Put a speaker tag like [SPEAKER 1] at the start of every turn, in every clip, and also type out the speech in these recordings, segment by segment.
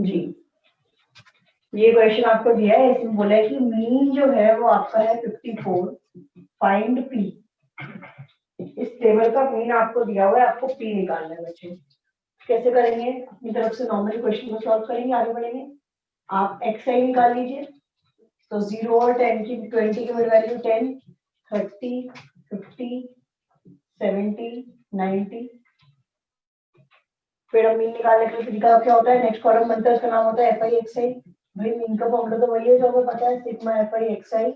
[SPEAKER 1] जी, ये क्वेश्चन आपको दिया है, इसमें बोला है कि मीन जो है वो आपका है 54, फाइंड पी। इस टेबल का मीन आपको दिया हुआ है, आपको पी निकालना है बच्चे। कैसे करेंगे? अपनी तरफ से नॉर्मल क्वेश्चन को सॉल्व करेंगे, आगे बढ़ेंगे। आप xi निकाल लीजिए, तो 0 और 10 की 20 की मिड वैल्यू 10, 30, 50, 70, 90। फिर हम मीन निकालने के लिए तरीका क्या होता है, नेक्स्ट कॉलम बनता है, उसका नाम होता है एफ आई एक्स आई। भाई मीन का फॉर्मूला तो वही है जो हमें पता है, सिग्मा एफ आई एक्स आई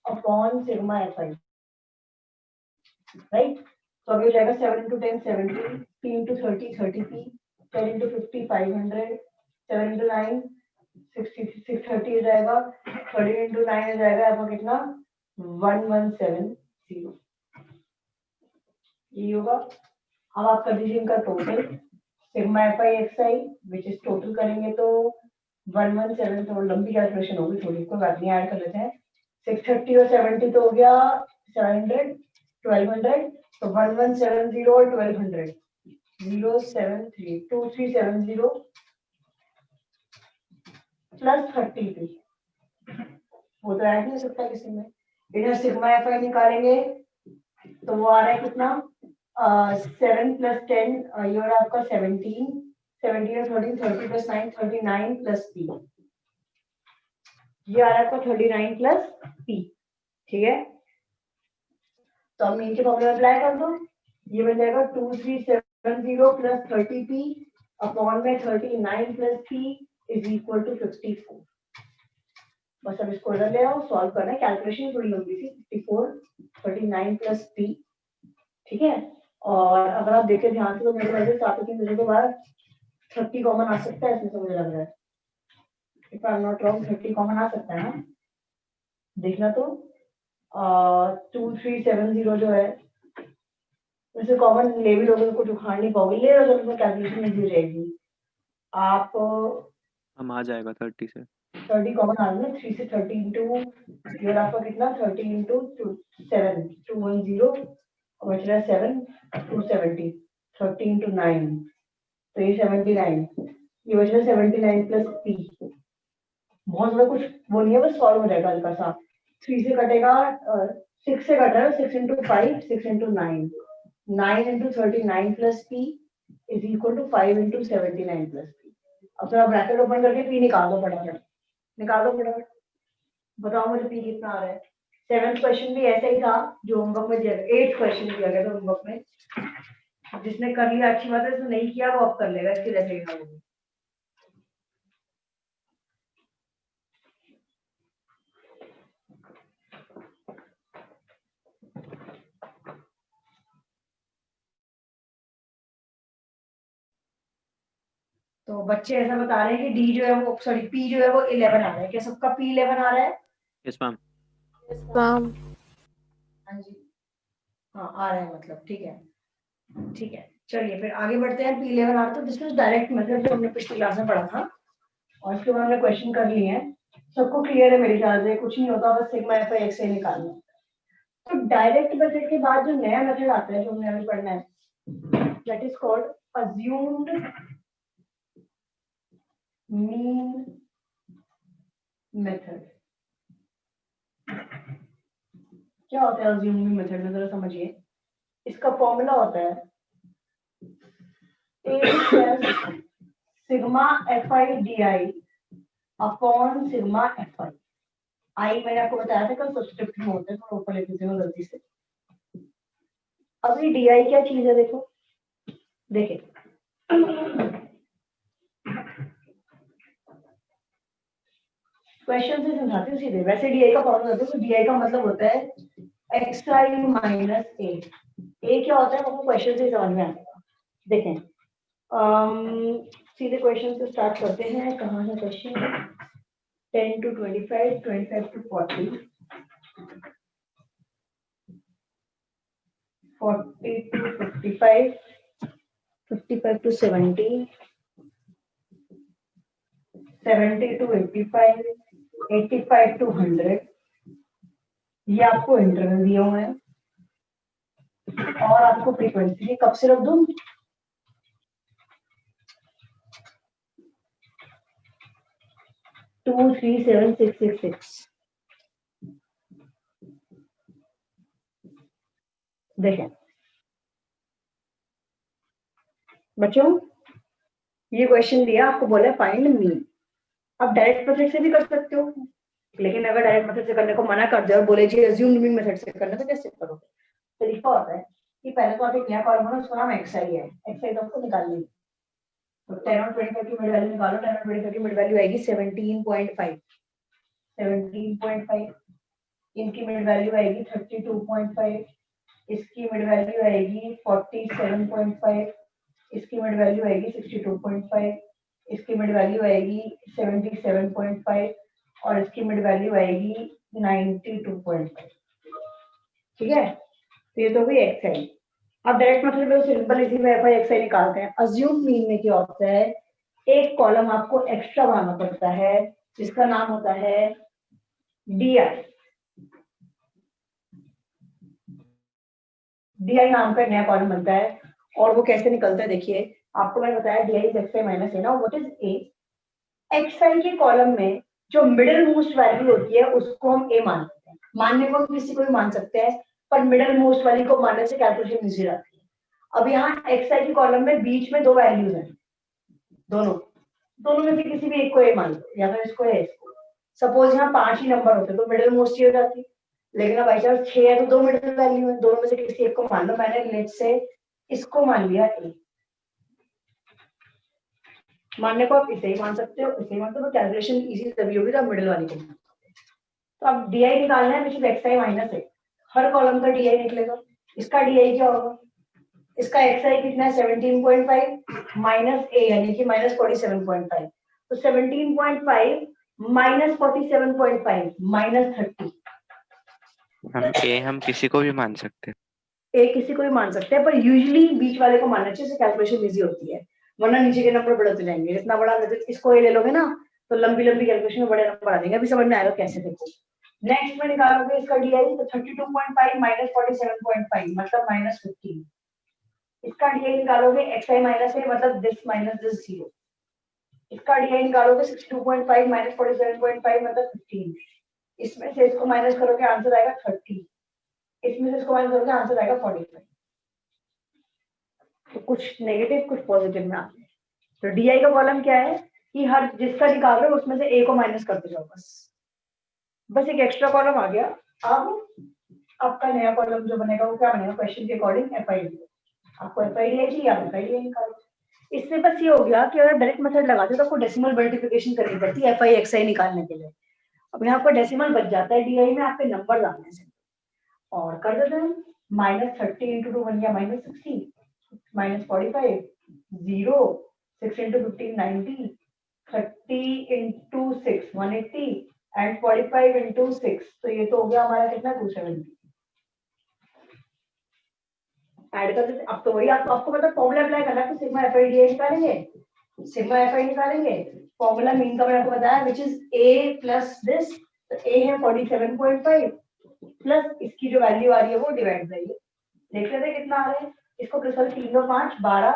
[SPEAKER 1] अपॉन सिग्मा एफ आई, राइट। तो अभी हो जाएगा 7 into 10 70, p into 30 30p, 10 into 50 500, 7 into 9 630 हो जाएगा, 30 into 9 हो जाएगा आपका कितना 1170, ये होगा। अब आप कर दीजिए इनका total, sigma F I x I which is total करेंगे तो 117, थोड़ी लंबी कैलकुलेशन होगी थोड़ी, कोई बात नहीं, ऐड कर लेते हैं। 630 और 70 तो हो गया 700, 1200, तो 1170 और 1200 073 2370 प्लस 33, वो तो ऐड नहीं हो सकता किसी में। इधर सिग्मा एफ आई निकालेंगे तो वो आ रहा है कितना 7 प्लस 10, ये और आपका 17, 17 और 13 30 प्लस 9 39 प्लस पी, ये आ रहा है आपका 39 प्लस पी, ठीक है। तो अब मीन के फॉर्मूला अप्लाई कर दो, ये बन जाएगा 2370 प्लस 30p अपॉन में 39 plus p is equal to 54। बस अब इसको इधर ले आओ, सॉल्व करना है, कैलकुलेशन थोड़ी लंबी थी। 54 39 प्लस p, ठीक है। और अगर आप देखें ध्यान से तो मेरे वजह से 3 के बाद 30 कॉमन आ सकता है इसमें, तो मुझे लग रहा है if I am not wrong 30 common आ सकता है ना, देखना तो 2370 जो है वैसे कॉमन ले भी लोगे तो कुछ उखाड़ नहीं पाओगे, ले लो तो कैलकुलेशन में दी जाएगी। आप
[SPEAKER 2] हम आ जाएगा 30 से
[SPEAKER 1] 30 कॉमन आ रहा है, 3 से 30 इंटू ये आपका कितना 30 इंटू 7 210 और बच रहा है 7 270, 30 इंटू 9 तो ये 79, ये बच रहा है 79 प्लस पी। बहुत ज्यादा कुछ वो नहीं है, बस सॉल्व हो जाएगा हल्का सा। 3 से कटेगा 6 से कट रहा है, 6 into 5 6 into 9 9 into 39 plus P is equal to 5 into 79 plus P. अब थोड़ा ब्रैकेट ओपन करके पी निकाल दो फटाफट, निकाल दो फटाफट, बताओ मुझे पी कितना आ रहा है। 7th क्वेश्चन भी ऐसा ही था जो होमवर्क में दिया, 8th क्वेश्चन दिया गया था होमवर्क में, जिसने कर लिया अच्छी बात है, जिसने नहीं किया वो अब कर लेगा, इसके जैसे ही ना होगी। तो बच्चे ऐसा बता रहे हैं कि डी जो है वो सॉरी पी जो है वो 11 आ रहा है, क्या सबका पी 11 आ रहा है?
[SPEAKER 2] Yes ma'am.
[SPEAKER 3] मैम
[SPEAKER 1] हाँ जी, हाँ आ रहा है मतलब, ठीक है ठीक है। चलिए फिर आगे बढ़ते हैं। पी 11 आ रहा, तो दिस इज डायरेक्ट मेथड जो हमने पिछली क्लास में पढ़ा था और इसके बाद हमने क्वेश्चन कर लिए हैं, सबको क्लियर है मेरे ख्याल से, कुछ नहीं होता, बस सिग्मा एफ एक्स से निकालना। तो डायरेक्ट मेथड के बाद जो नया मेथड आता है जो हमने अभी पढ़ना है, that is called assumed mean method. क्या होता है अज्यूम्ड मीन मेथड में, जरा समझिए। इसका फॉर्मूला होता है a plus sigma F I D I upon sigma F I. आई मैंने आपको बताया था कल सब्सक्रिप्ट में होता है, तो ऊपर लिख देती हूँ गलती से। अभी डी आई क्या चीज है, देखो देखिए, क्वेश्चन से समझाती हूँ सीधे। वैसे डी आई का फॉर्मूला होता है, तो डी आई का मतलब होता है एक्स आई माइनस ए क्या होता है वो क्वेश्चन से समझ में आएगा। देखें सीधे क्वेश्चन से स्टार्ट करते हैं। कहाँ है question? 10 to 25, 25 to 40, 40 to 55, 55 to 70, 70 to 85, 85 to 100, ये आपको इंटरवल दिए हुए हैं और आपको फ्रीक्वेंसी कब से रख दूं? 237666। देखें बच्चों, ये क्वेश्चन दिया आपको, बोला फाइंड मीन। आप डायरेक्ट मेथड से भी कर सकते हो, लेकिन अगर डायरेक्ट मेथड से करने को मना कर दे और बोले जी अज्यूम्ड मीन मेथड से करना, तो कैसे करोगे? तरीका होता है कि पहले तो आप एक नया कॉलम बनाओ, उसका नाम xi है। xi तो आपको निकालनी है, तो 10 और 25 की मिड वैल्यू निकालो। 10 और 25 की मिड वैल्यू आएगी 17.5। 17.5 इनकी मिड वैल्यू आएगी 32.5। इसकी मिड वैल्यू आएगी 47.5। इसकी मिड वैल्यू आएगी 62.5। इसकी मिड वैल्यू आएगी 77.5 और इसकी मिड वैल्यू आएगी 92.5। ठीक है, तो ये तो हुई xi। अब डायरेक्ट मेथड में सिंपल इजी में fi xi निकालते हैं। अज्यूम मीन में क्या होता है, एक कॉलम आपको एक्स्ट्रा बनाना पड़ता है जिसका नाम होता है di। di नाम का नया कॉलम बनता है और वो कैसे निकलता है, देखिए आपको मैंने बताया di is xi minus a ना। What is a? xi के कॉलम में जो मिडिल मोस्ट वैल्यू होती है उसको हम a मान सकते हैं। मानने को किसी को भी मान सकते हैं, पर मिडिल मोस्ट वाली को मानने से कैलकुलेशन इजी रहती है। अब यहाँ xi की कॉलम में बीच में दो वैल्यूज हैं, दोनों में से किसी भी एक को a मान लो, या फिर इसको या इसको। सपोज यहाँ 5 ही नंबर होते तो मिडिल मोस्ट ही हो जाती, लेकिन अब बाई चांस 6 है तो दो मिडिल वैल्यू है, दोनों में से किसी एक को मान लो। मैंने लेट से इसको मान लिया a। मानने को आप इसे ही मान सकते हो, इसे ही मान सकते हो, तो कैलकुलेशन इजी तभी होगी जब मिडिल वाली को मान। तो अब di निकालना है, which is xi minus a। Her column का di निकलेगा। इसका di क्या होगा? इसका xi कितना है 17.5 माइनस a यानी कि माइनस 47.5। तो 17.5 माइनस 47.5 माइनस 30।
[SPEAKER 2] हम किसी को भी मान सकते हैं।
[SPEAKER 1] ए किसी को भी मान सकते हैं, पर यूजुअली बीच वाले को मानना चाहिए, कैलकुलेशन इजी होती है, वरना नीचे के नंबर बड़े हो जाएंगे। जितना बड़ा इसको ए ले लोगे ना तो लंबी लंबी कैलकुलेशन में बड़े नंबर आ जाएंगे। अभी समझ में आएगा कैसे, देखो। नेक्स्ट में निकालोगे इसका डी आई, तो 32.5 माइनस 47.5 मतलब माइनस 15। इसका डी आई निकालोगे एक्स आई माइनस ए मतलब दिस माइनस दिस 0। इसका डी आई निकालोगे 62.5 माइनस 47.5 मतलब 15। इसमें से इसको माइनस करोगे आंसर आएगा 30। इसमें से इसको माइनस करोगे आंसर आएगा 45। तो कुछ नेगेटिव कुछ पॉजिटिव में आते हैं। तो डी आई का कॉलम क्या है कि हर जिसका निकाल रहे हो उसमें से ए को माइनस करते जाओ, बस एक एक्स्ट्रा कॉलम आ गया। अब आपका नया कॉलम जो बनेगा वो क्या बनेगा, क्वेश्चन के अकॉर्डिंग एफ आई डी। आपको एफ आई डी आई या एफ आई डी आई निकालो। इससे बस ये हो गया कि अगर डायरेक्ट मेथड लगाते हो तो आपको डेसिमल मल्टीप्लिकेशन करनी पड़ती है एफ आई एक्स आई निकालने के लिए। अब यहाँ आपका डेसिमल बच जाता है डी आई में, आपके नंबर डालने से और कर देते हैं। माइनस 30 इंटू 2 बन गया minus 60, minus 45 0, 6 into 15 90, 30 into 6 180 and 45 into 6, तो ये तो हो गया हमारा कितना 270। ऐड कर देते। अब तो वही आपको मतलब फॉर्मूला अप्लाई करना है, तो सिग्मा एफ आई डी आई निकालेंगे, सिग्मा एफ आई निकालेंगे। फॉर्मूला मीन का मैंने आपको बताया which is a plus this, तो ए है 47.5 प्लस इसकी जो वैल्यू आ रही है वो डिवाइड बाई ये। देख लेते कितना आ रहा है। इसको प्लस कर 3 2 5 12,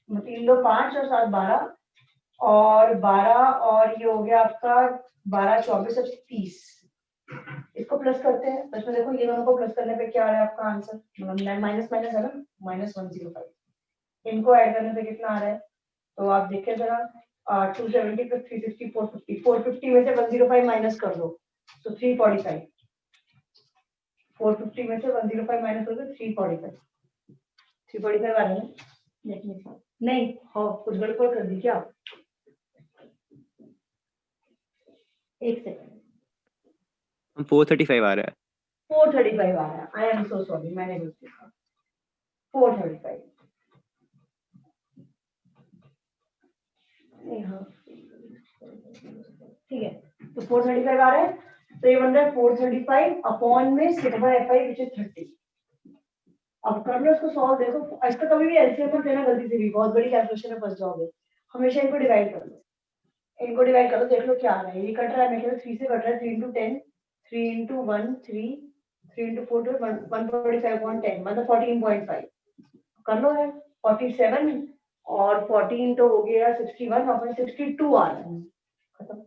[SPEAKER 1] 3 2 5 और 7 12 और 12 और ये हो गया आपका 12 24 और 30। इसको प्लस करते हैं तो इसमें देखो ये दोनों को प्लस करने पे क्या आ रहा है आपका आंसर, मतलब माइनस माइनस है ना, माइनस 105। इनको ऐड करने पे कितना आ रहा है, तो आप देखिए जरा 270 प्लस 360 450। 450 में से 105 माइनस कर दो तो 345। 450 में से 105 माइनस कर दो 345। 345 आ रहा है नहीं, हाँ कुछ गड़बड़ कर दी क्या, एक सेकंड।
[SPEAKER 2] 435 आ रहा है।
[SPEAKER 1] 435 आ रहा है। आई एम सो सॉरी, मैंने गलती किया। 435 ठीक है, तो 435 आ रहा है। तो ये बन रहा है 435 अपॉन में sigma F I which is 30। अब कर लो इसको सॉल्व। देखो इसका कभी भी एलसीएम मत लेना गलती से भी, बहुत बड़ी कैलकुलेशन में फंस जाओगे। हमेशा इनको डिवाइड कर लो, इनको डिवाइड करो, देख लो क्या आ रहा है। ये कट रहा है मेरे ख्याल 3 से कट रहा है, 3 इंटू 10, 3 इंटू 1 3, 3 इंटू 4 2 145.10 मतलब 14.5 कर लो है। 47 और 14 तो हो गया 61 और 62 आ रहा है, खत्म।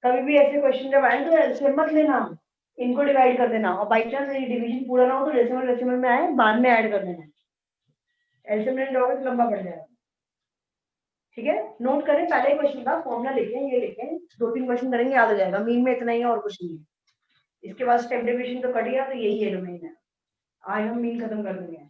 [SPEAKER 1] कभी भी ऐसे क्वेश्चन जब आए तो एलसीएम मत लेना, इनको डिवाइड कर देना, और बाई चांस डिवीजन पूरा ना हो तो डेसिमल में आए बाद में ऐड कर देना, एलसीएम लेने जाओगे तो लंबा पड़ जाएगा। ठीक है, नोट करें, पहले क्वेश्चन का फॉर्मूला लिखें, ये लिखें, 2-3 क्वेश्चन करेंगे याद हो जाएगा, मीन में इतना ही है और कुछ नहीं है। इसके बाद स्टेप डेविएशन तो कट गया, तो यही है डोमेन है। आज हम मीन खत्म कर देंगे।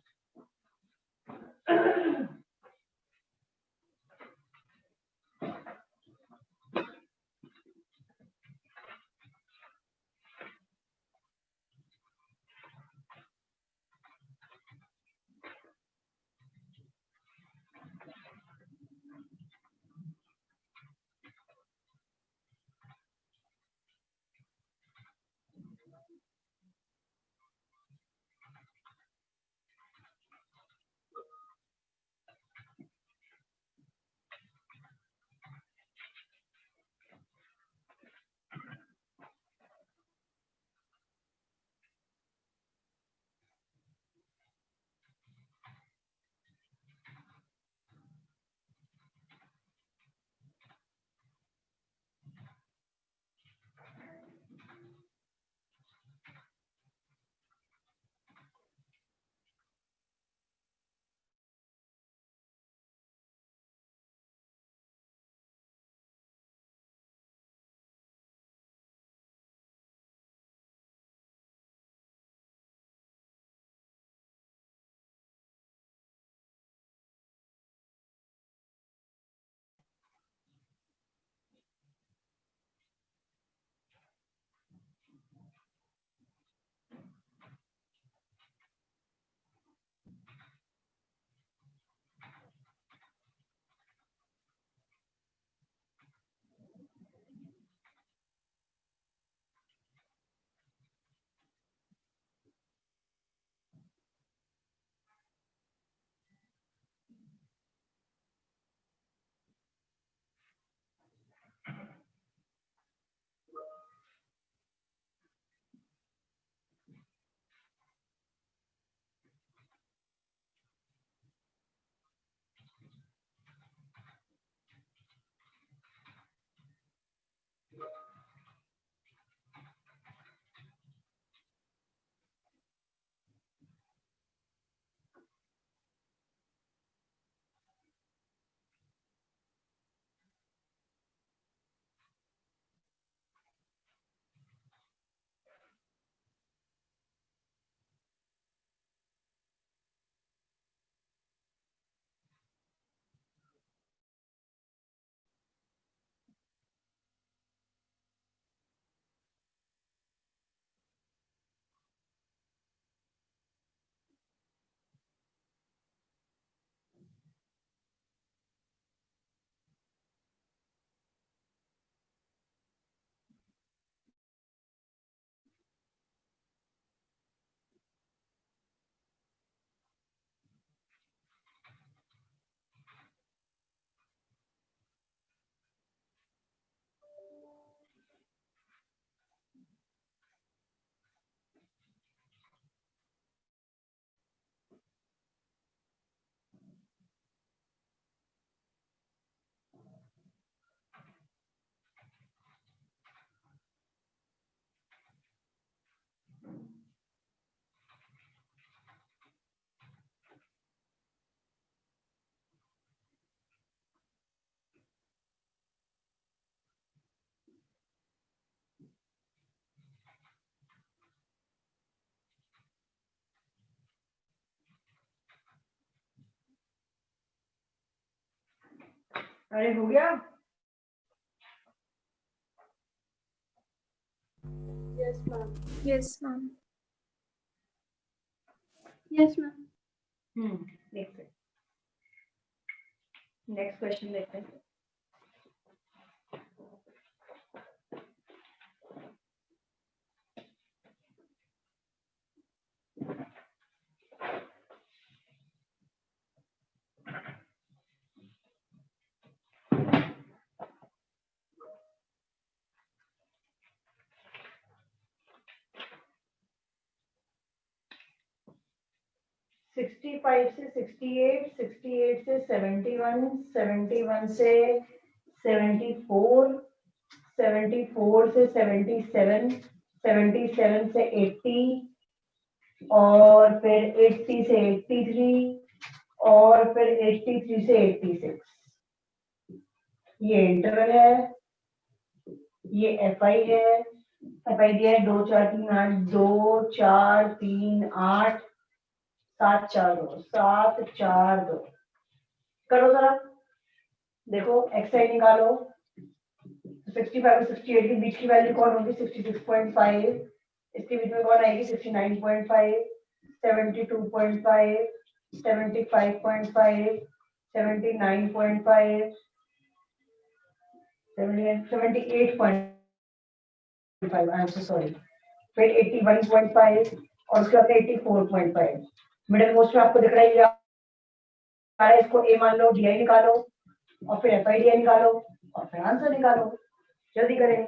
[SPEAKER 1] अरे हो गया।
[SPEAKER 3] Yes, ma'am.
[SPEAKER 4] Yes, ma'am.
[SPEAKER 3] Yes, ma'am.
[SPEAKER 1] देखते हैं, नेक्स्ट क्वेश्चन देखते हैं। सिक्सटी फाइव से 68, 68 से 71, 71 से 74, 74 से 77, 77 से 80 और फिर 80 से 83 और फिर 83 से 86। ये इंटरवल है, ये एफ आई है। एफ आई दिया है 2 4 3 8, 2 4 3 8 7 4 2, 7 4 2। करो जरा, देखो एक्स आई निकालो। 65 और 68 के बीच की वैल्यू कौन होगी? 66.5। इसके बीच में कौन आएगी? 69.5, 72.5, 75.5, 79.5, 78.5। I am so sorry. फिर 81.5 और उसके बाद 84.5। मिडिल मोस्ट में आपको दिख रहा है ये आ रहा है, इसको ए मान लो, डी आई निकालो और फिर एफ आई डी आई निकालो और फिर आंसर निकालो। जल्दी करें।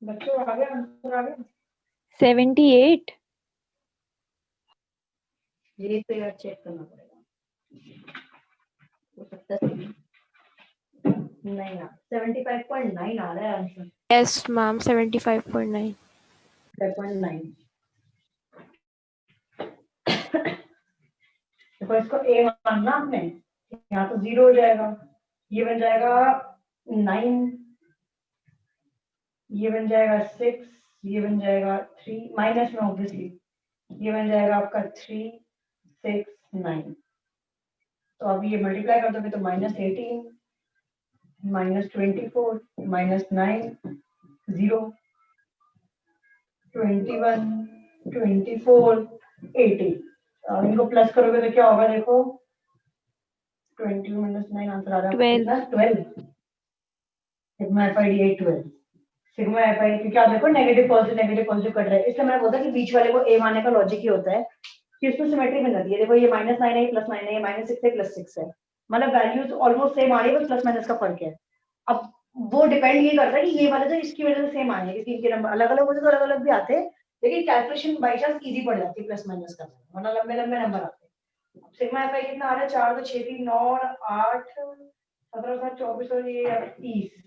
[SPEAKER 1] बच्चों आ गया आंसर आ गया
[SPEAKER 4] 78.
[SPEAKER 1] ये तो यार चेक करना पड़ेगा हो सकता है नहीं आ 75.9 आ रहा है आंसर
[SPEAKER 4] Yes, ma'am. 75.9.
[SPEAKER 1] 5.9 देखो इसको ए मानना आपने यहाँ तो 0 हो जाएगा ये बन जाएगा 9 ये बन जाएगा 6 ये बन जाएगा 3 माइनस में ऑब्वियसली ये बन जाएगा आपका 3 6 9 तो अब ये मल्टीप्लाई कर दोगे तो -18 -24 -9 0 21 24 80 अब इनको प्लस करोगे तो क्या होगा देखो 20 -9 आंसर आ रहा है
[SPEAKER 4] 12.
[SPEAKER 1] 12 सिग्मा एफआईडी 12 सिग्मा एफआईडी क्योंकि आप देखो नेगेटिव पॉजिटिव कट रहा है इसलिए मैंने बोला कि बीच वाले को ए मानने का लॉजिक ही होता है कि उसमें सिमेट्री मिल जाती है देखो ये -9 है +9 है -6 है +6 है मतलब वैल्यूज ऑलमोस्ट सेम आ रही है बस प्लस माइनस का फर्क है अब वो डिपेंड ये करता है कि ये वाले तो इसकी वजह से सेम आए हैं क्योंकि इनके नंबर अलग अलग होते तो अलग अलग भी आते लेकिन कैलकुलेशन बाई चांस इजी पड़ जाती है प्लस माइनस का वरना लंबे लंबे नंबर आते हैं सिग्मा एफआई कितना आ रहा है 4 तो 6 3 9 8 17 7 24 और ये 30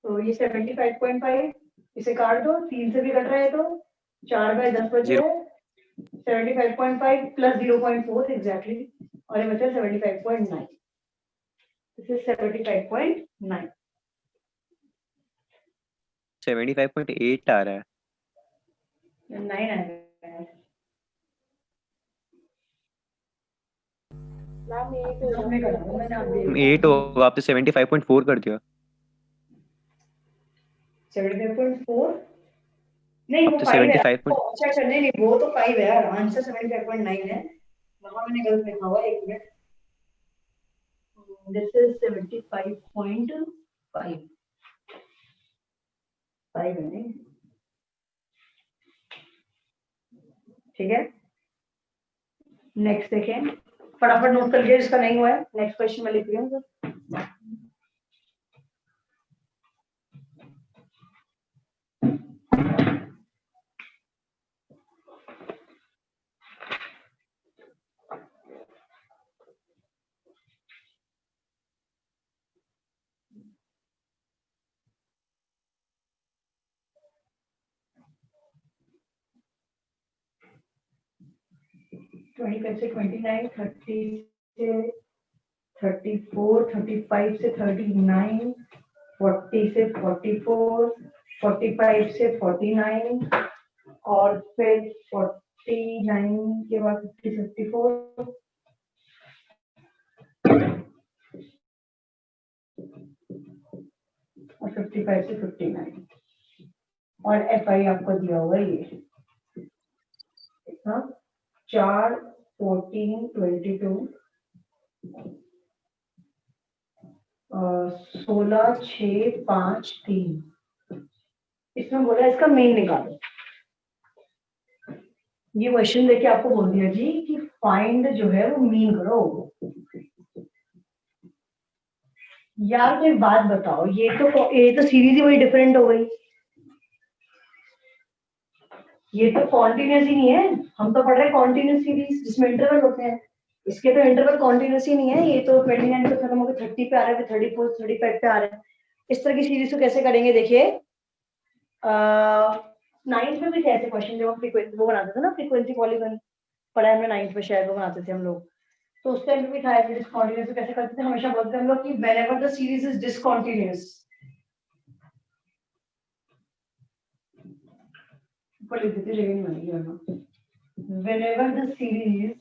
[SPEAKER 1] तो ये 75.5 इसे काट दो 3 से भी कट रहा है तो 4 बाय 10 बच रहा है 75.5 प्लस 0.4 एग्जैक्टली और ये बचा 75.9 दिस इज 75.9
[SPEAKER 2] 75.8 आ रहा है
[SPEAKER 1] 9 आएगा
[SPEAKER 3] मैम ये
[SPEAKER 1] हमने कर दिया मैंने आप दे
[SPEAKER 2] 8 होगा आपने 75.4 कर दिया
[SPEAKER 1] 75.4 नहीं वो
[SPEAKER 2] अब तो
[SPEAKER 1] 5 है
[SPEAKER 2] 75.
[SPEAKER 1] अच्छा अच्छा नहीं नहीं वो तो 5 है यार आंसर 75.9 है वहां मैंने गलत लिखा हुआ एक मिनट दिस इज 75.5 5 है नहीं ठीक है नेक्स्ट देखें फटाफट नोट कर लीजिए जिसका नहीं हुआ है नेक्स्ट क्वेश्चन में लिख रही हूँ 25 से 29 30 से 34 35 से 39 40 से 44 45 से 49 और फिर 49 के बाद 50 54 और 55 से 59 और एफ आई आपको दिया हुआ है ये हाँ 4 14 22 16 6 5 3 इसमें बोला इसका मेन निकालो ये क्वेश्चन देके आपको बोल दिया जी कि फाइंड जो है वो मीन करो यार कोई बात बताओ ये तो सीरीज ही वही डिफरेंट हो गई ये तो कॉन्टिन्यूस ही नहीं है हम तो पढ़ रहे हैं कॉन्टिन्यूस सीरीज जिसमें इंटरवल होते हैं इसके तो इंटरवल कॉन्टिन्यूस ही नहीं है ये तो 29 पे खत्म होकर 30 पे आ रहा है फिर 34 35 पे आ रहा है इस तरह की सीरीज को कैसे करेंगे देखिए 9th में भी थे ऐसे क्वेश्चन जब हम फ्रीक्वेंसी वो बनाते थे ना फ्रीक्वेंसी पॉलीगन पढ़ा है हमने 9th में शायद वो बनाते थे हम लोग तो उस टाइम पे भी था ऐसे डिसकंटिन्यूअस तो कैसे करते थे हमेशा बोलते थे हम लोग कि whenever the series is discontinuous ऊपर लिख देते लेकिन नहीं है व्हेनेवर द सीरीज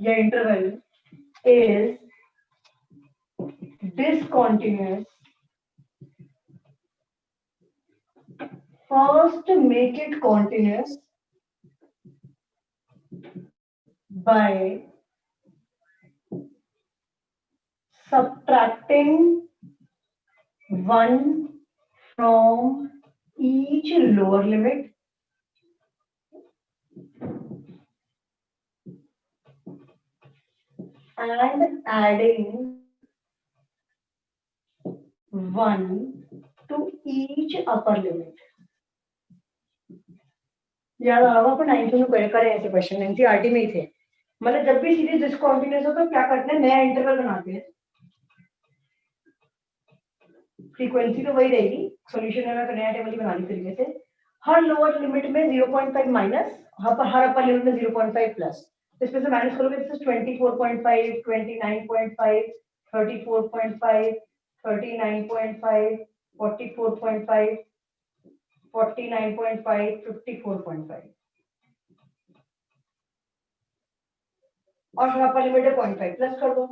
[SPEAKER 1] या interval is discontinuous first make it continuous by subtracting 1 from each lower limit and adding 1 to each upper limit. याद आ रहा आपको 9th में करे ऐसे क्वेश्चन एनसीईआरटी में ही थे. मतलब जब भी सीरीज डिसकंटिन्यूअस हो तो क्या करते हैं, नया इंटरवल बनाते हैं. फ्रीक्वेंसी तो वही रहेगी, सॉल्यूशन में मैं नया टेबल ही बना ली तरीके से. हर लोअर लिमिट में 0.5 माइनस, हर अपर लिमिट में 0.5 प्लस. इसमें से माइनस करोगे तो 24.5, 29.5, 34.5, 39.5, 44.5, 49.5, 54.5 और अपर लिमिट है 0.5 प्लस कर दो.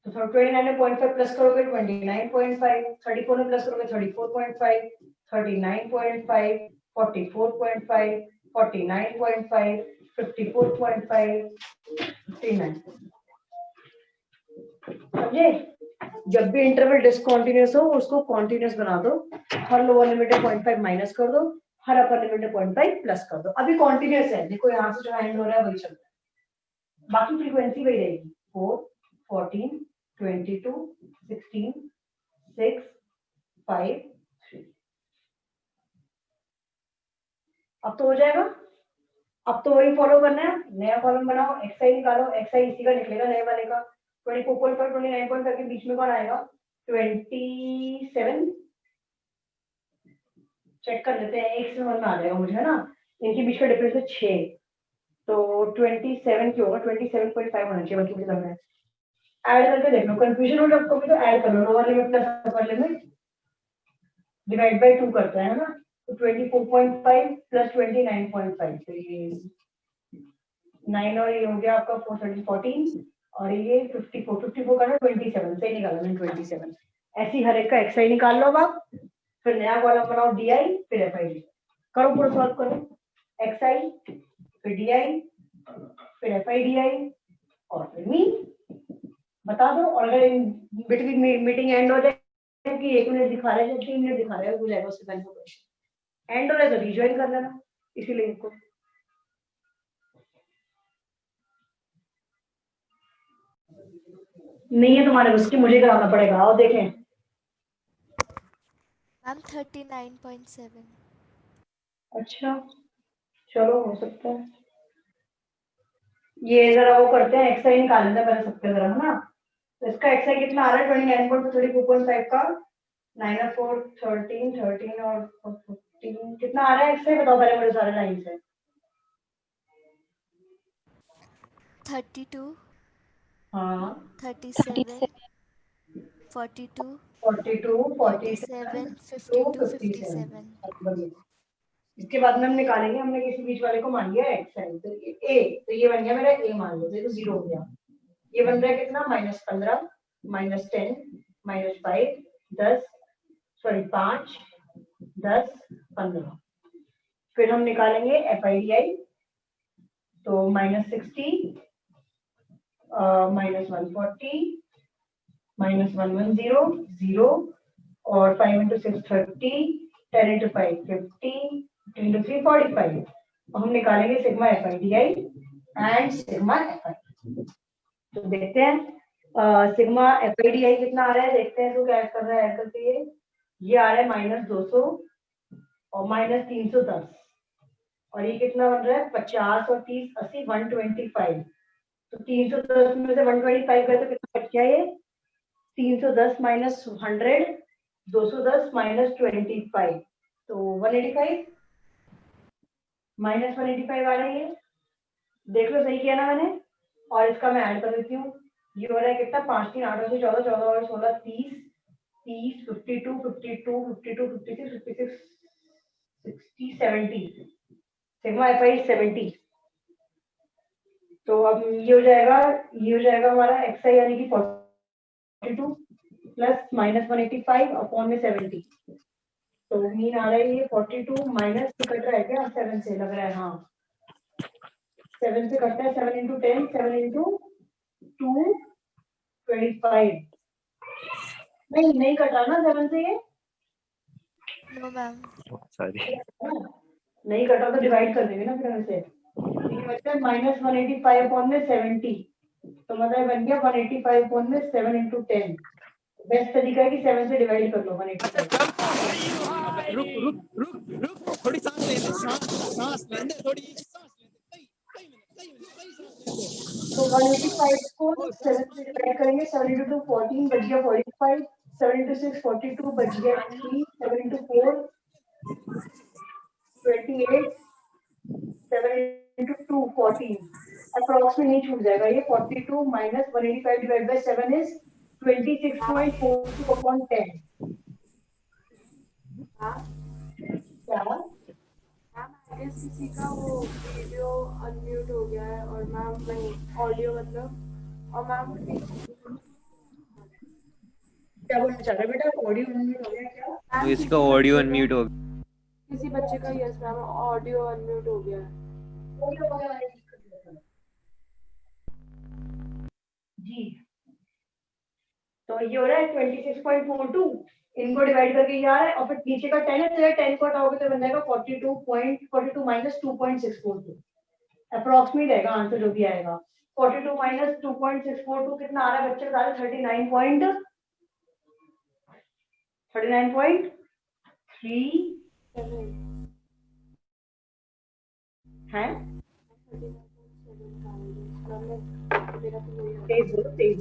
[SPEAKER 1] तो 29 में 0.5 प्लस करोगे 29.5, 34 में प्लस करोगे 34.5, 39.5, 44.5, 49.5, 54.5, 59. समझे? जब भी इंटरवल डिसकंटिन्यूअस हो उसको कॉन्टिन्यूअस बना दो. हर लोअर लिमिट है 0.5 माइनस कर दो, हर अपर लिमिट है 0.5 प्लस कर दो. अभी कॉन्टिन्यूअस है, देखो यहाँ से जो एंड हो रहा है वही चल रहा है. बाकी फ्रीक्वेंसी वही रहेगी. 4, 14, 22, 16, 6, 5, 3. अब तो हो जाएगा. अब तो वही फॉलो करना है. नया कॉलम बनाओ, xi निकालो, xi इसी का निकलेगा नए वाले का. 24.5, 29.5 के बीच में कौन आएगा? 27. चेक कर लेते हैं, एक से मन में आ जाएगा मुझे, है ना. इनके बीच का डिफरेंस है 6, तो 27 क्यों होगा? 27.5 होना चाहिए, बल्कि मुझे लग रहा है. ऐड करके देख लो, कंफ्यूजन हो जब कभी तो ऐड कर लो. Lower limit plus upper limit divide by 2 करता है ना. तो 24.5 प्लस 29.5, तो ये 9 और ये हो गया आपका 14 और ये 54 का ना 27 से निकाला मैंने 27. ऐसी हर एक का xi निकाल लो. अब फिर नया कॉलम बनाओ di, फिर fi करो, पूरा सॉल्व करो. xi फिर di फिर fi di और फिर मीन बता दो. और अगर बिटवीन मीटिंग एंड हो जाए कि 1 मिनट दिखा रहा है या 3 मिनट दिखा रहा है, हो जाएगा उससे पहले क्वेश्चन एंड हो रहा है तो रिजॉइन कर लेना इसी लिंक को. नहीं है तुम्हारे उसकी, मुझे कराना पड़ेगा. आओ देखें.
[SPEAKER 3] मैम 39.7.
[SPEAKER 1] अच्छा चलो, हो सकता है. ये जरा वो करते हैं, xi निकाल लेते हैं पहले सबके जरा, है ना. तो इसका xi कितना आ रहा है? 29.34.5 का 9 और 4 13, 13 और 14 कितना आ रहा है xi? बताओ पहले मुझे सारे लाइन से.
[SPEAKER 3] 32,
[SPEAKER 1] हाँ
[SPEAKER 3] 37, 42,
[SPEAKER 1] 42,
[SPEAKER 3] 47, 52, 57.
[SPEAKER 1] बढ़िया. इसके बाद में हम निकालेंगे, हमने किसी बीच वाले को मान लिया xi, तो ये a, तो ये बन गया मेरा a मान लो, तो 0 हो गया. ये बन रहा है कितना? -15, -10, -5, 10, सॉरी 5, 10, 15. फिर हम निकालेंगे FIDI, तो -60, -140, -110, 0 और 5 into 6 30, 10 into 5 50, 15 into 3 45. हम निकालेंगे sigma FIDI and sigma FI. तो देखते हैं सिग्मा FIDI कितना आ रहा है, देखते हैं. तो क्या कर रहा है ऐड करके, ये आ रहा है -200 और -310 और ये कितना बन रहा है? 50 और 30 80 125. तो 310 में से 125 गए तो कितना बच गया? ये 310 माइनस 100, 210 माइनस 25, तो 185 -185 आ रही है. देख लो सही किया ना मैंने. और इसका मैं ऐड कर देती हूँ. ये हो रहा है कितना? 5 3 8 से 14, 14 और 16 30, 30 52 52 52 56 56 60 70. Sigma FI 70. तो अब ये हो जाएगा हमारा xi यानी कि 42 प्लस -185 अपॉन में 70. तो मीन आ रहा है ये 42 माइनस कट रहा है क्या? 7 से लग रहा है. हाँ 7 से कटता है. 7 into 10, 7 into 2, 25 नहीं कट रहा ना 7 से ये
[SPEAKER 3] नो मैम।
[SPEAKER 2] सॉरी।
[SPEAKER 1] नहीं कटा तो डिवाइड कर देंगे ना फिर हम से ये बच्चा -185 अपॉन में 70 तो मतलब बन गया 185 अपॉन में 7 into 10 बेस्ट तरीका है कि 7 से डिवाइड कर लो 185
[SPEAKER 5] रुक थोड़ी सांस ले ले, सांस लेने थोड़ी सांस लेने
[SPEAKER 1] तो 185 को 7 से डिवाइड करेंगे 7 into 2 14 बच गया 45 7 into 6 42 बच गया 3 7 into 4 28 7 into 2 14 अप्रॉक्स में नहीं छूट जाएगा ये 42 minus 185 divided by 7 is 26.42 upon 10 क्या
[SPEAKER 6] मैम आई गेस किसी का वो वीडियो अनम्यूट हो गया है और मैम वही ऑडियो मतलब और मैम
[SPEAKER 1] क्या बोलना चाह रहे हो बेटा ऑडियो अनम्यूट हो गया क्या
[SPEAKER 2] तो इसका ऑडियो अनम्यूट हो गया।
[SPEAKER 6] किसी बच्चे का यस मैम ऑडियो अनम्यूट हो गया है।
[SPEAKER 1] जी तो ये हो रहा है 26.42 इनको डिवाइड करके ये आ रहा है और फिर नीचे का 10 है तो 10 को हटाओगे तो बन जाएगा 42 minus 2.642 अप्रॉक्सीमेट रहेगा आंसर जो भी आएगा 42 minus 2.642 कितना आ रहा है बच्चे बता रहे 39.3 है तेज बोलो तेज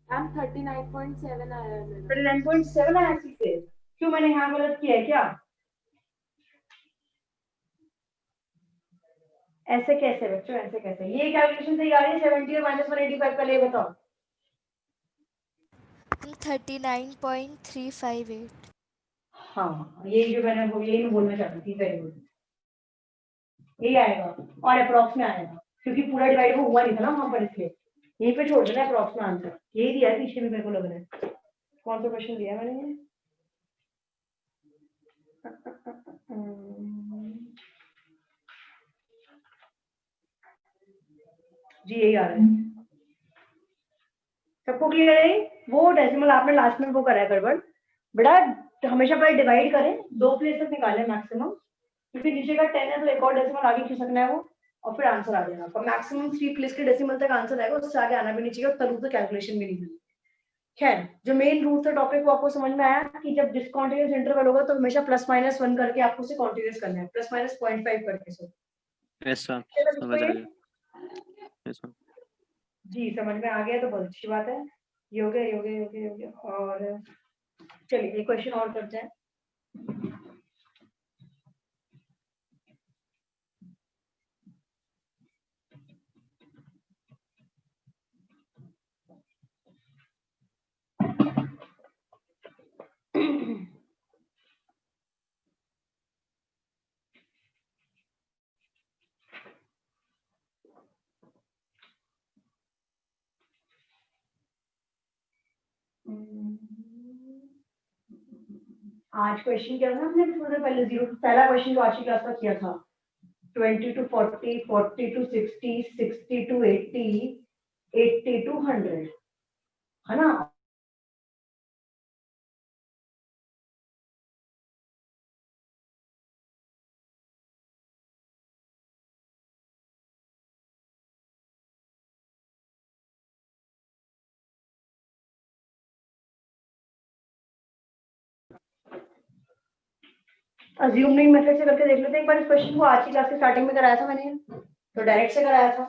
[SPEAKER 6] मैम 39.7 आया है मेरा
[SPEAKER 1] 39.7 आया सीधे क्यों मैंने यहाँ गलत किया है क्या ऐसे कैसे बच्चों ऐसे कैसे ये कैलकुलेशन सही आ रही है 70 और -185 का ले बताओ
[SPEAKER 3] 39.358।
[SPEAKER 1] हाँ यही जो मैंने यही मैं बोलना चाहती थी वेरी गुड यही आएगा और अप्रॉक्स में आएगा क्योंकि पूरा डिवाइड हुआ नहीं था ना वहां पर इसलिए यहीं पे छोड़ देना अप्रॉक्स में आंसर यही दिया है पीछे भी मेरे को लग रहा है कौन सा क्वेश्चन दिया मैंने ये जी यही आ रहा है सबको क्लियर है वो डेसिमल आपने लास्ट में वो करा है गड़बड़ बेटा हमेशा पहले डिवाइड करें 2 प्लेसेस निकालें मैक्सिमम क्योंकि नीचे का 10 है तो एक और डेसिमल आगे खिसकना है वो और फिर आंसर आ जाएगा आपका मैक्सिमम 3 प्लेस के डेसिमल तक आंसर आएगा उससे आगे आना भी नहीं चाहिए और तब तो कैलकुलेशन भी नहीं करनी खैर जो मेन रूट था टॉपिक वो आपको समझ में आया कि जब डिसकंटीन्यूअस इंटरवल होगा तो हमेशा +-1 करके आपको उसे कंटीन्यूअस करना है +-0.5 करके सो
[SPEAKER 2] यस मैम समझ आ गया। यस मैम
[SPEAKER 1] जी समझ में आ गया तो बहुत अच्छी बात है ये हो गया और चलिए एक क्वेश्चन और करते हैं आज क्वेश्चन क्या था हमने थोड़ी देर पहले जीरो पहला क्वेश्चन जो आज की क्लास का किया था 20 to 40 40 to 60 60 to 80 80 to 100 है ना अज्यूमिंग मेथड से करके देख लेते हैं एक बार इस क्वेश्चन को आज की क्लास के स्टार्टिंग में कराया था मैंने तो डायरेक्ट से कराया था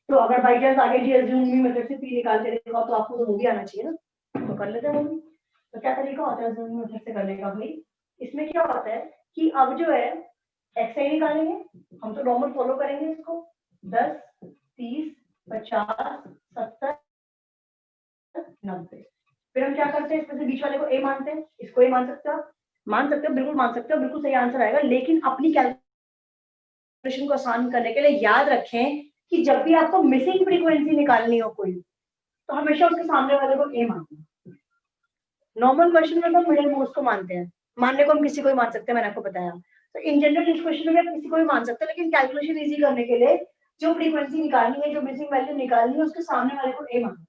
[SPEAKER 1] तो अगर बाई चांस आगे जी अज्यूमिंग मेथड से पी निकाल के देखा तो आपको तो वो भी आना चाहिए ना तो कर लेते हैं वो भी तो क्या तरीका होता है अज्यूमिंग मेथड से करने का भाई इसमें क्या होता है कि अब जो है एक्सआई निकालेंगे हम तो नॉर्मल फॉलो करेंगे इसको 10 30 50 70 90 फिर हम क्या करते हैं इसमें से बीच वाले को ए मानते हैं इसको ए मान सकते हो बिल्कुल मान सकते हो बिल्कुल सही आंसर आएगा लेकिन अपनी कैलकुलेशन को आसान करने के लिए याद रखें कि जब भी आपको मिसिंग फ्रीक्वेंसी निकालनी हो कोई तो हमेशा उसके सामने वाले को ए मानना नॉर्मल क्वेश्चन में तो मिडिल मोस्ट को मानते हैं मानने को हम किसी को भी मान सकते हैं मैंने आपको बताया तो इन जनरल इस क्वेश्चन में आप किसी को भी मान सकते हैं लेकिन कैलकुलेशन इजी करने के लिए जो फ्रीक्वेंसी निकालनी है जो मिसिंग वैल्यू निकालनी है उसके सामने वाले को ए मानना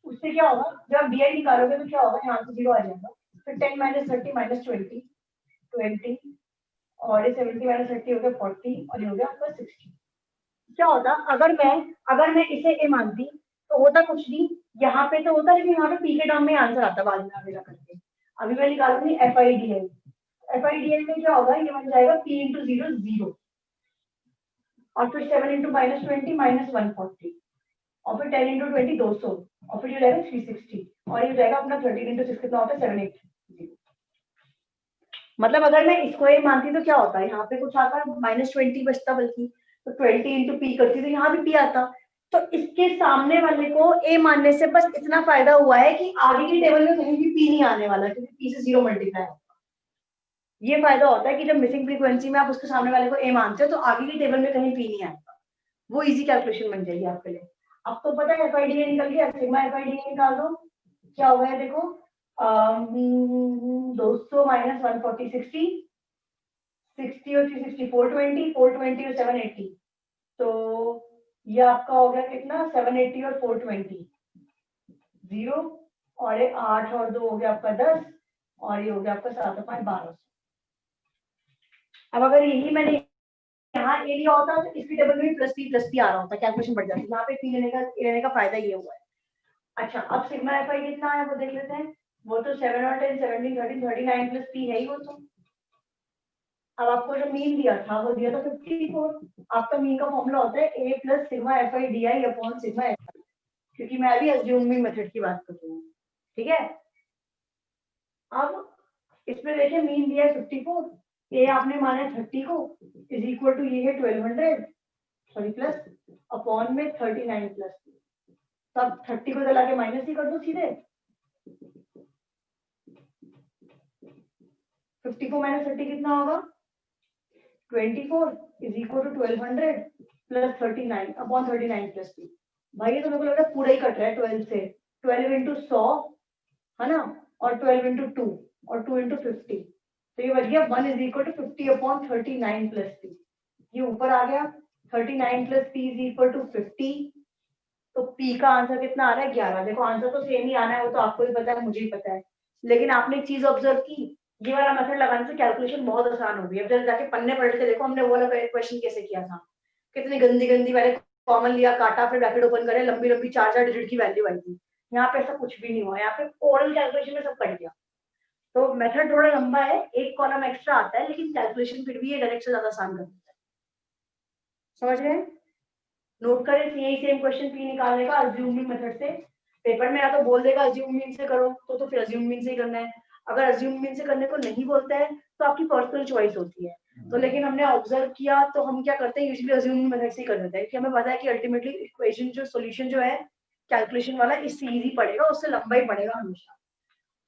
[SPEAKER 1] उससे क्या होगा, जब आप DI निकालोगे तो क्या होगा, यहाँ से 0 आ जाएगा, फिर 10 - 30 - 20 और ये 70 - 30 हो गया 40 और ये हो गया आपका 60। क्या होता अगर मैं इसे ए मानती तो होता कुछ नहीं, यहाँ पे तो होता, लेकिन यहाँ पे पी के टर्म में आंसर आता बाद में आगे जा करके। अभी मैं निकालूंगी FIDL। FIDL में क्या होगा, ये बन जाएगा P × 0 0 और फिर 7 × -20 -140 और फिर 10 × 20 200 और फिर ये जाएगा 360 और ये जाएगा अपना 13 × 6 कितना होता है 780। मतलब अगर मैं इसको ये मानती तो क्या होता है, यहाँ पे कुछ आता है -20 बचता, बल्कि तो 20 × P करती तो यहाँ भी P आता। तो इसके सामने वाले को A मानने से बस इतना फायदा हुआ है कि आगे की टेबल में कहीं भी P नहीं आने वाला, क्योंकि P से 0 मल्टीप्लाई होगा। ये फायदा होता है कि जब मिसिंग फ्रीक्वेंसी में आप उसके सामने वाले को A मानते हो तो आगे की टेबल में कहीं P नहीं आएगा, वो इजी कैलकुलेशन बन जाएगी आपके लिए। अब तो पता है FIDA निकल गया, सिग्मा FIDA निकाल दो, क्या हो गया देखो, 200 - 140 60 60 और 360 420 420 और 780, तो ये आपका हो गया कितना 780 और 420 0 और ये 8 और 2 हो गया आपका 10 और ये हो गया आपका 7 और 5 12। अब अगर यही मैंने यहाँ ए लिया होता तो इसकी टेबल में प्लस पी आ रहा होता, कैलकुलेशन बढ़ जाती। यहाँ पे पी लेने का फायदा ये हुआ है। अच्छा, अब सिग्मा एफ आई कितना है वो देख लेते हैं। वो तो 7 और 10 17 13 39 प्लस पी है ही वो तो। अब आपको जो मीन दिया था वो दिया था 54। आपका मीन का फॉर्मूला होता है A plus sigma F I D I upon sigma F I, क्योंकि मैं अभी अज्यूमिंग मेथड की बात कर रही हूँ, ठीक है। अब इसमें देखिए मीन दिया है 54, ए आपने माना है 30 को, इज इक्वल टू ये है 1200 सॉरी प्लस अपॉन में 39 प्लस, तब 30 को जला के माइनस ही कर दो सीधे। 50 को माइनस 30 कितना होगा 24 is equal to 1200 plus 39 upon 39 plus 3। भाई ये तो मेरे को लग रहा है पूरा ही कट रहा है 12 से, 12 × 100 है ना, और 12 × 2 और 2 × 50, तो ये बच गया 1 is equal to 50 upon 39 plus 3। ये ऊपर आ गया 39 plus p is equal to 50, तो p का आंसर कितना आ रहा है 11। देखो आंसर तो सेम ही आना है, वो तो आपको भी पता है मुझे भी पता है, लेकिन आपने एक चीज ऑब्जर्व की, ये वाला मेथड लगाने से कैलकुलेशन बहुत आसान हो गई। अब जब जाके पन्ने पलट के देखो हमने वो वाला क्वेश्चन कैसे किया था, कितनी गंदी गंदी वाले कॉमन लिया, काटा, फिर ब्रैकेट ओपन करे, लंबी लंबी 4 डिजिट की वैल्यू आई थी। यहाँ पे ऐसा कुछ भी नहीं हुआ, यहाँ पे ओरल कैलकुलेशन में सब कट गया। तो मेथड थोड़ा लंबा है, एक कॉलम एक्स्ट्रा आता है, लेकिन कैलकुलेशन फिर भी ये डायरेक्ट से ज्यादा आसान कर देता है। समझ गए? नोट करें, यही सेम क्वेश्चन पी निकालने का अज्यूमिंग मेथड से। पेपर में या तो बोल देगा अज्यूम मीन से करो, तो फिर अज्यूम मीन से ही करना है। अगर अज्यूम मीन से करने को नहीं बोलता है तो आपकी पर्सनल चॉइस होती है। तो लेकिन हमने ऑब्जर्व किया तो हम क्या करते हैं, यूजुअली अज्यूमिंग मेथड से ही कर देते हैं, कि हमें पता है कि अल्टीमेटली इक्वेशन जो सॉल्यूशन जो है कैलकुलेशन वाला इससे इजी पड़ेगा, उससे लंबा ही पड़ेगा हमेशा,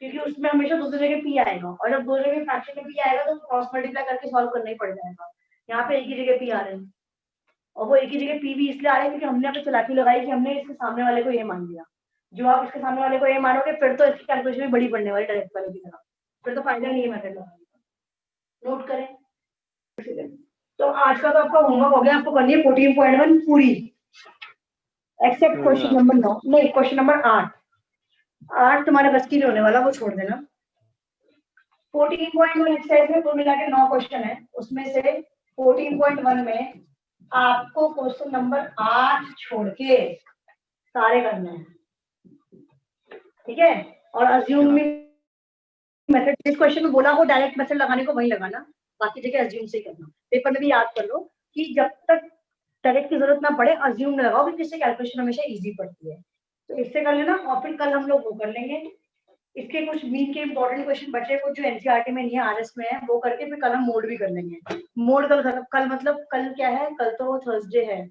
[SPEAKER 1] क्योंकि उसमें हमेशा दूसरी जगह पी आएगा, और जब दो जगह फ्रैक्शन में पी आएगा तो क्रॉस मल्टीप्लाई करके सॉल्व करना ही पड़ जाएगा। यहाँ पे एक ही जगह पी आ रहे हैं, और वो एक ही जगह पी भी इसलिए आ रहे हैं क्योंकि हमने अपनी चालाकी लगाई कि हमने इसके सामने वाले को ये मान लिया। जो आप इसके सामने वाले को ये मानोगे फिर तो इसकी कैलकुलेशन भी बड़ी पड़ने वाली डायरेक्ट वाले की तरह, फिर तो फायदा नहीं है मेथड लगाने का। नोट करें। तो आज का तो आपका होमवर्क हो गया, आपको करनी है 14.1 पूरी, एक्सेप्ट क्वेश्चन नंबर 9, नहीं क्वेश्चन नंबर 8 तुम्हारे बस की नहीं होने वाला, वो छोड़ देना। 14.1 एक्सरसाइज में कुल मिला के 9 क्वेश्चन है, उसमें से 14.1 में आपको क्वेश्चन नंबर 8 छोड़ के सारे करने हैं, ठीक है। और अज्यूमिंग मेथड जिस क्वेश्चन में बोला वो डायरेक्ट मेथड लगाने को वही लगाना, बाकी जगह अज्यूम से करना। पेपर में भी याद कर लो कि जब तक डायरेक्ट की जरूरत ना पड़े अज्यूम न लगाओ, क्योंकि इससे कैलकुलेशन हमेशा इजी पड़ती है। तो इससे कर लेना, और फिर कल हम लोग वो कर लेंगे, इसके कुछ मीन के इंपॉर्टेंट क्वेश्चन बचे कुछ जो एनसीईआरटी में नहीं है, आरएस में है, वो करके फिर कल हम मोड भी कर लेंगे। मोड कल मतलब कल क्या है, कल तो थर्सडे है,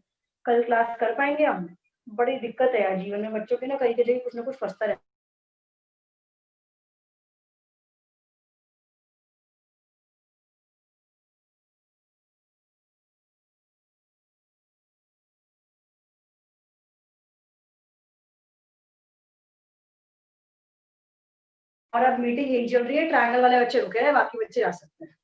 [SPEAKER 1] कल क्लास कर पाएंगे हम? बड़ी दिक्कत है यार जीवन में बच्चों की ना, कहीं की जगह कुछ ना कुछ फंसता रहता है। और अब मीटिंग यही चल रही है, ट्रायंगल वाले बच्चे रुके हैं, बाकी बच्चे जा सकते हैं।